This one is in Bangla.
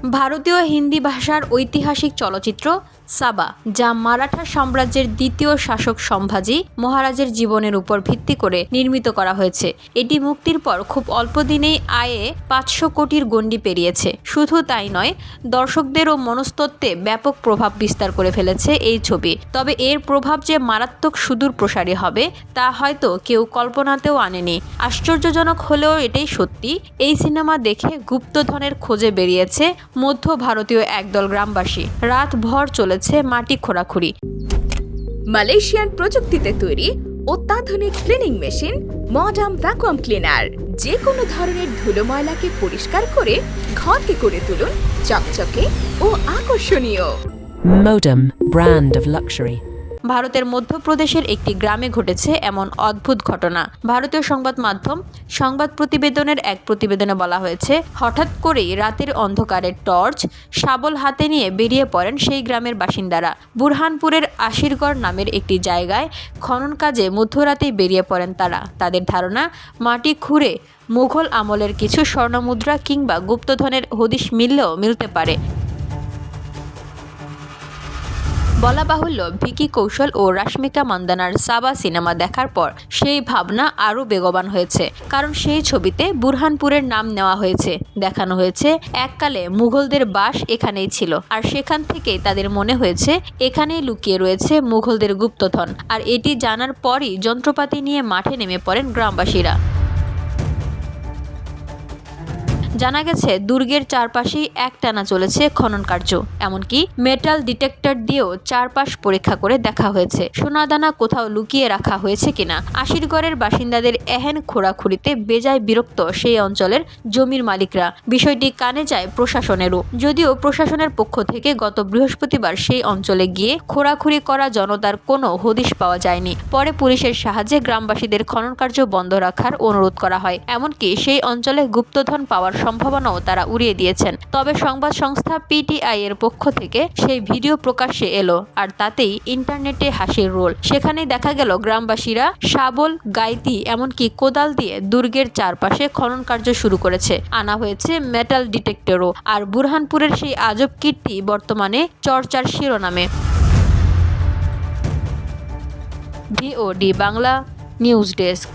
ভারতীয় হিন্দি ভাষার ঐতিহাসিক চলচ্চিত্র সাবা, যা মারাঠা সাম্রাজ্যের দ্বিতীয় শাসক সম্ভাজি মহারাজের জীবনের উপর ভিত্তি করে নির্মিত করা হয়েছে। এটি মুক্তির পর খুব অল্প দিনেই আয়ে ৫০০ কোটির গণ্ডি পেরিয়েছে। শুধু তাই নয়, দর্শকদেরও মনস্তত্ত্বে ব্যাপক প্রভাব বিস্তার করে ফেলেছে এই ছবি। তবে এর প্রভাব যে মারাত্মক সুদূর প্রসারী হবে তা হয়তো কেউ কল্পনাতেও আনেনি। আশ্চর্যজনক হলেও এটাই সত্যি, এই সিনেমা দেখে গুপ্তধনের খোঁজে বেরিয়েছে মধ্য ভারতীয় একদল গ্রামবাসী। রাতভর চলেছে মাটি খোঁড়াখুড়ি। মালয়েশিয়ান প্রযুক্তিতে তৈরি অত্যাধুনিক cleaning machine modern vacuum cleaner যে কোনো ধরনের ধুলো ময়লাকে পরিষ্কার করে ঘরকে করে তুলুন চকচকে ও আকর্ষণীয়। Modem, brand of luxury. ভারতের মধ্যপ্রদেশের একটি গ্রামে ঘটেছে এমন অদ্ভুত ঘটনা। ভারতীয় সংবাদ মাধ্যম সংবাদ প্রতিবেদনের এক প্রতিবেদনে বলা হয়েছে, হঠাৎ করেই রাতের অন্ধকারে টর্চ শাবল হাতে নিয়ে বেরিয়ে পড়েন সেই গ্রামের বাসিন্দারা। বুরহানপুরের আশিরগড় নামের একটি জায়গায় খনন কাজে মধ্যরাতেই বেরিয়ে পড়েন তারা। তাদের ধারণা, মাটি খুঁড়ে মুঘল আমলের কিছু স্বর্ণমুদ্রা কিংবা গুপ্তধনের হদিশ মিলতে পারে। বলা বাহুল্য, ভিকি কৌশল ও রাশ্মিকা মান্দানার সাবা সিনেমা দেখার পর সেই ভাবনা আরও বেগবান হয়েছে। কারণ সেই ছবিতে বুরহানপুরের নাম নেওয়া হয়েছে, দেখানো হয়েছে এককালে মুঘলদের বাস এখানেই ছিল, আর সেখান থেকেই তাদের মনে হয়েছে এখানেই লুকিয়ে রয়েছে মুঘলদের গুপ্তধন। আর এটি জানার পরই যন্ত্রপাতি নিয়ে মাঠে নেমে পড়েন গ্রামবাসীরা। জানা গেছে, দুর্গের চারপাশেই একটানা চলেছে খনন কার্য। এমনকি মেটাল ডিটেক্টর দিয়েও চারপাশ পরীক্ষা করে দেখা হয়েছে সোনাদানা কোথাও লুকিয়ে রাখা হয়েছে কিনা। আশিরগড়ের বাসিন্দাদের এহেন খোঁড়াখুড়িতে বেজায় বিরক্ত সেই অঞ্চলের জমির মালিকরা। বিষয়টি কানে যায় প্রশাসনেরও, যদিও প্রশাসনের পক্ষ থেকে গত বৃহস্পতিবার সেই অঞ্চলে গিয়ে খোঁড়াখুড়ি করা জনতার কোনো হদিশ পাওয়া যায়নি। পরে পুলিশের সাহায্যে গ্রামবাসীদের খনন কার্য বন্ধ রাখার অনুরোধ করা হয়। এমনকি সেই অঞ্চলে গুপ্তধন পাওয়ার সম্ভাবনাও তারা উড়িয়ে দিয়েছেন। তবে সংবাদ সংস্থা পিটিআই এর পক্ষ থেকে সেই ভিডিও প্রকাশ্যে এলো, আর তাতেই ইন্টারনেটে হাসির রোল। সেখানেই দেখা গেল গ্রামবাসীরা শাবল, গাইতি এমনকি কোদাল দিয়ে দুর্গের চারপাশে খনন কার্য শুরু করেছে। আনা হয়েছে মেটাল ডিটেক্টরও। আর বুরহানপুরের সেই আজব কীর্তি বর্তমানে চর্চার শিরোনামে। VOD Bangla news desk.